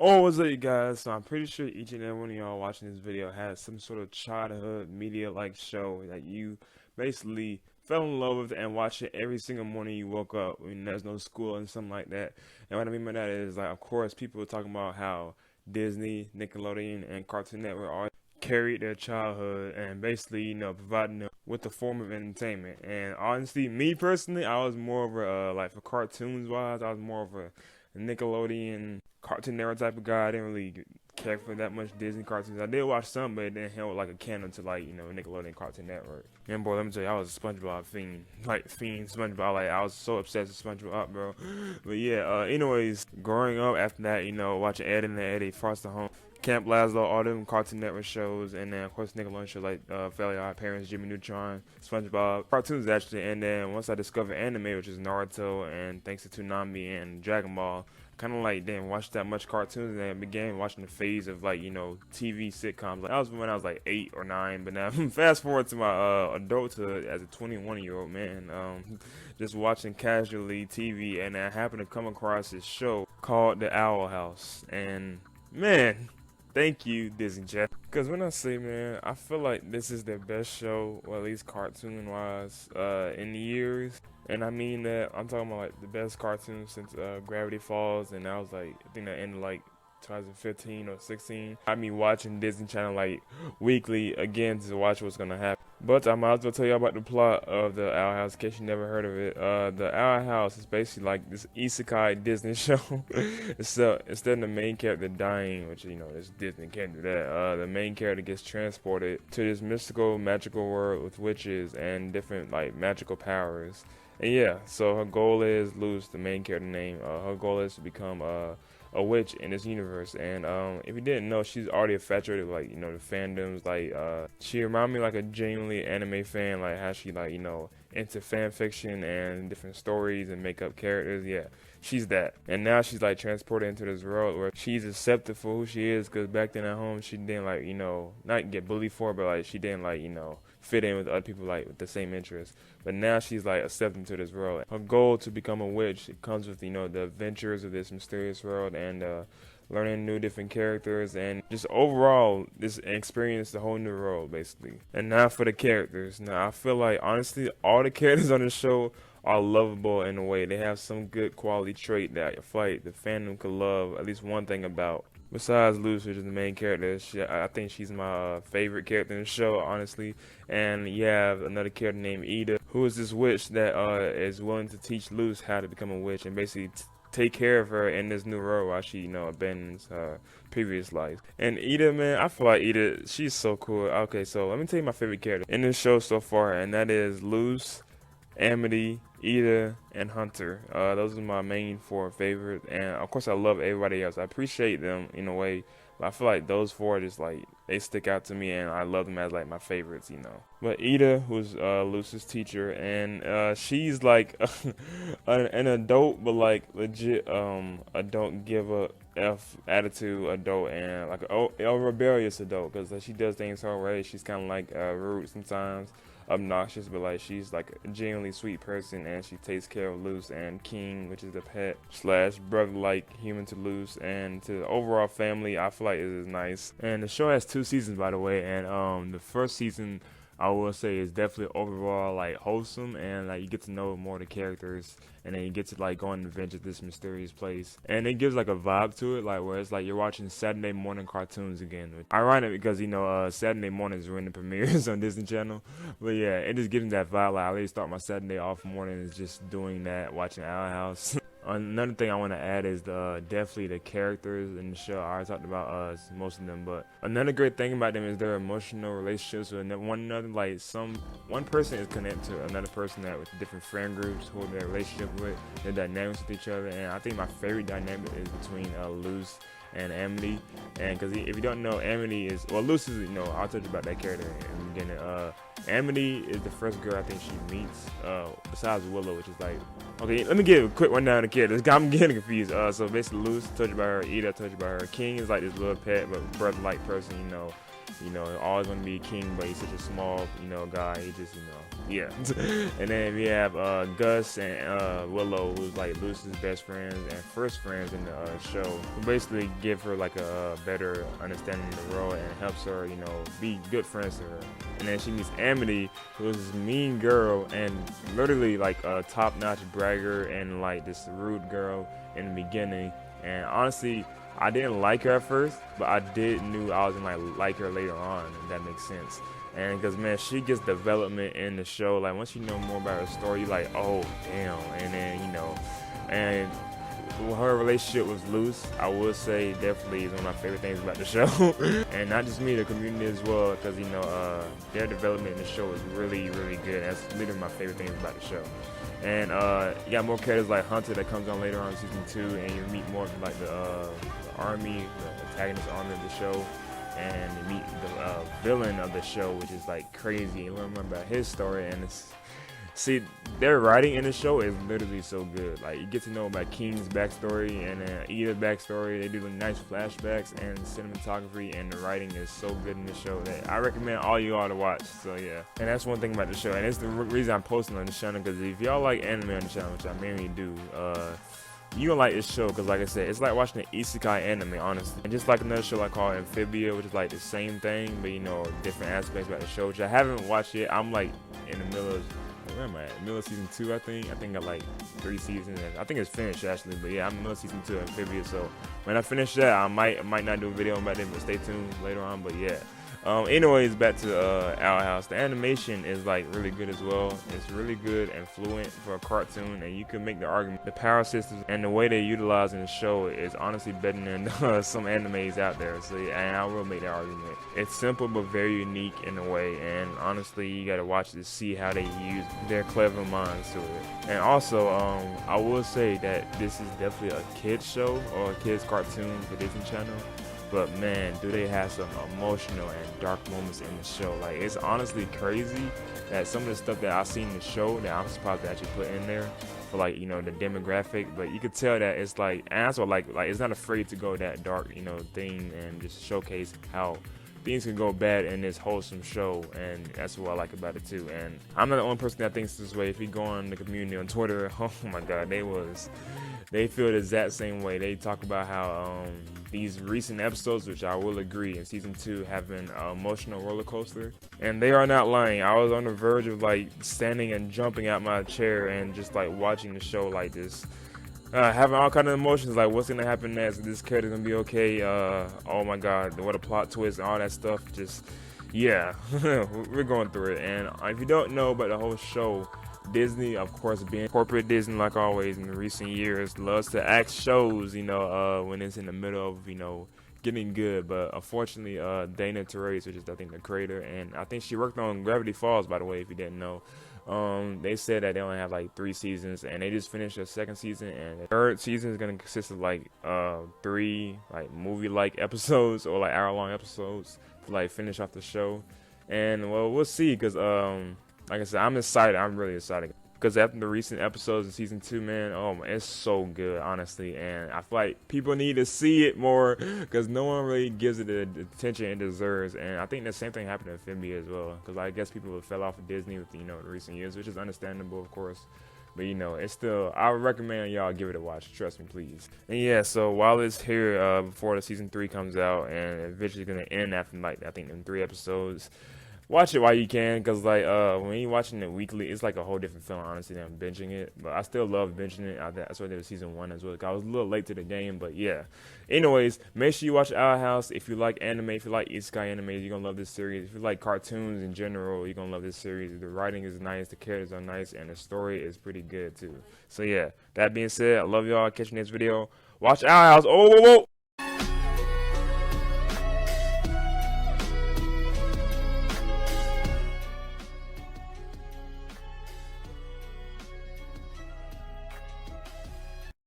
Oh, what's up, you guys? So I'm pretty sure each and every one of y'all watching this video has some sort of childhood media-like show that you basically fell in love with and watch it every single morning you woke up when there's no school and something like that. And what I mean by that is, like, of course, people are talking about how Disney, Nickelodeon, and Cartoon Network all carried their childhood and basically, providing them with a form of entertainment. And honestly, me personally, I was more of a, like, for cartoons wise, I was more of a Nickelodeon, Cartoon Network type of guy. I didn't really care for that much Disney cartoons. I did watch some, but it didn't hold like a candle to like Nickelodeon, Cartoon Network. And boy, let me tell you, I was a SpongeBob fiend, like fiend SpongeBob. Like I was so obsessed with SpongeBob, bro. But yeah, anyways, growing up after that, watching Ed and Eddie, Foster Home, Camp Lazlo, all them Cartoon Network shows, and then of course Nickelodeon shows like Fairly Odd Parents, Jimmy Neutron, SpongeBob, cartoons actually. And then once I discovered anime, which is Naruto, and thanks to Toonami and Dragon Ball, kind of like didn't watch that much cartoons, and then began watching the phase of like TV sitcoms. Like that was when I was like 8 or 9, but now fast forward to my adulthood as a 21-year-old man, just watching casually TV, and I happened to come across this show called The Owl House, and man. Thank you, Disney Channel. Because when I say, man, I feel like this is their best show, or at least cartoon-wise, in years. And I mean that, I'm talking about like the best cartoon since Gravity Falls, and that was like, I think that ended like 2015 or 16. I mean watching Disney Channel like weekly again to watch what's gonna happen. But I might as well tell you about the plot of the Owl House in case you never heard of it. The Owl House is basically like this isekai Disney show. So instead of the main character dying, which this Disney can't do that, the main character gets transported to this mystical, magical world with witches and different like magical powers. And yeah, so her goal is Luz, the main character name. Her goal is to become a witch in this universe. And if you didn't know, she's already infatuated with, like, the fandoms. Like she reminded me like a genuinely anime fan, like how she like into fan fiction and different stories and make up characters. Yeah, she's that. And now she's like transported into this world where she's accepted for who she is, because back then at home she didn't like not get bullied for it, but like she didn't like fit in with other people like with the same interests. But now she's like accepted into this world. Her goal to become a witch, it comes with the adventures of this mysterious world, and learning new different characters, and just overall this experience the whole new world basically. And now for the characters. Now I feel like honestly all the characters on the show are lovable in a way. They have some good quality trait that I feel like the fandom could love at least one thing about. Besides Luz, which is the main character, I think she's my favorite character in the show, honestly. And you have another character named Ida, who is this witch that is willing to teach Luz how to become a witch and basically take care of her in this new world while she, abandons her previous life. And Ida, man, I feel like Ida, she's so cool. Okay, so let me tell you my favorite character in this show so far, and that is Luz, Amity, Ida, and Hunter. Those are my main four favorites, and of course I love everybody else. I appreciate them in a way, but I feel like those four just like they stick out to me, and I love them as like my favorites. But Ida, who's Luz's teacher, and she's like an adult, but like legit a don't give a F attitude adult, and like a rebellious adult, because like, she does things her way. She's kind of like rude sometimes, obnoxious, but like she's like a genuinely sweet person, and she takes care of Luz and King, which is the pet slash brother like human to Luz, and to the overall family. I feel like it is nice. And the show has 2 seasons, by the way, and the first season I will say is definitely overall like wholesome, and like you get to know more of the characters, and then you get to like go on an adventure to this mysterious place, and it gives like a vibe to it, like where it's like you're watching Saturday morning cartoons again. Ironic because Saturday mornings are when the premieres on Disney Channel, but yeah, it just gives me that vibe. Like I always start my Saturday off morning is just doing that, watching Owl House. Another thing I want to add is definitely the characters in the show. I already talked about most of them, but another great thing about them is their emotional relationships with one another. Like one person is connected to another person that with different friend groups who their relationship with, their dynamics with each other. And I think my favorite dynamic is between Luz and Amity. And because if you don't know, Amity is, well, Luz is, I'll tell you about that character in the beginning. Amity is the first girl I think she meets, besides Willow, which is like, okay, let me give a quick rundown of the characters. I'm getting confused. So basically Luz, told you about her. Ida, told you about her. King is like this little pet but brother-like person, You know, always want to be a king, but he's such a small, you know, guy. He just, you know, yeah. And then we have Gus and Willow, who's like Lucy's best friends and first friends in the show, who basically give her like a better understanding of the world and helps her, you know, be good friends to her. And then she meets Amity, who is this mean girl and literally like a top-notch bragger and like this rude girl in the beginning. And honestly, I didn't like her at first, but I knew I was gonna like her later on, if that makes sense. And because, man, she gets development in the show. Like, once you know more about her story, you're like, oh, damn. And then, you know, and her relationship with Luce, I would say, definitely is one of my favorite things about the show. And not just me, the community as well, because, you know, their development in the show is really, really good. That's literally my favorite things about the show. And you got more characters like Hunter that comes on later on in season 2, and you meet more of like the army, the antagonist army of the show, and you meet the villain of the show, which is like crazy. You learn more about his story, and see, their writing in the show is literally so good. Like, you get to know about King's backstory and Ida's backstory. They do nice flashbacks and cinematography, and the writing is so good in the show that I recommend all you all to watch. So yeah, and that's one thing about the show, and it's the reason I'm posting on the channel, because if y'all like anime on the channel, which I mainly do, you gonna like this show, because like I said, it's like watching an isekai anime, honestly. And just like another show I call Amphibia, which is like the same thing, but you know, different aspects about the show, which I haven't watched yet. I'm like in the middle of, where am I at? Middle of season 2, I think. I think I got like 3 seasons. I think it's finished actually, but yeah, I'm in the middle of season 2 of Amphibia. So when I finish that, I might not do a video about it, but stay tuned later on. But yeah. Anyways, back to Owl House. The animation is like really good as well. It's really good and fluent for a cartoon, and you can make the argument the power systems and the way they utilize in the show is honestly better than some animes out there. So yeah, and I will make that argument. It's simple but very unique in a way, and honestly, you gotta watch it to see how they use their clever minds to it. And also, I will say that this is definitely a kids show or a kids cartoon for Disney Channel. But man, do they have some emotional and dark moments in the show. Like, it's honestly crazy that some of the stuff that I seen in the show that I'm surprised to actually put in there for, like, you know, the demographic. But you could tell that it's like, and that's what like it's not afraid to go that dark, you know, thing, and just showcase how things can go bad in this wholesome show, and that's what I like about it too. And I'm not the only person that thinks this way. If you go on the community on Twitter, oh my god, they feel the exact same way. They talk about how these recent episodes, which I will agree, in season 2 have been an emotional roller coaster, and they are not lying. I was on the verge of like standing and jumping out my chair and just like watching the show like this. Having all kind of emotions, like what's gonna happen next? Is this character gonna be okay? Oh my god, what a plot twist and all that stuff. Just, yeah, we're going through it. And if you don't know about the whole show, Disney, of course, being corporate Disney like always in the recent years, loves to act shows, you know, when it's in the middle of, you know, getting good. But unfortunately, Dana Terrace, which is I think the creator, and I think she worked on Gravity Falls, by the way, if you didn't know. They said that they only have like 3 seasons, and they just finished their 2nd season, and the 3rd season is gonna consist of like 3 like movie-like episodes or like hour-long episodes to like finish off the show. And well, we'll see, because like I said, I'm excited. I'm really excited, because after the recent episodes of season 2, man, oh man, it's so good, honestly. And I feel like people need to see it more, because no one really gives it the attention it deserves. And I think the same thing happened to Amphibia as well, because I guess people fell off of Disney with, you know, the recent years, which is understandable, of course. But you know, it's still, I would recommend y'all give it a watch. Trust me, please. And yeah, so while it's here, before the season 3 comes out, and eventually gonna end after like I think in 3 episodes. Watch it while you can, because like when you're watching it weekly, it's like a whole different feeling, honestly, than binging it. But I still love binging it. That's why I did with season 1 as well. I was a little late to the game, but yeah. Anyways, make sure you watch Owl House. If you like anime, if you like isekai anime, you're gonna love this series. If you like cartoons in general, you're gonna love this series. The writing is nice, the characters are nice, and the story is pretty good too. So yeah, that being said, I love y'all. Catch you next video. Watch Owl House. Oh, whoa, whoa.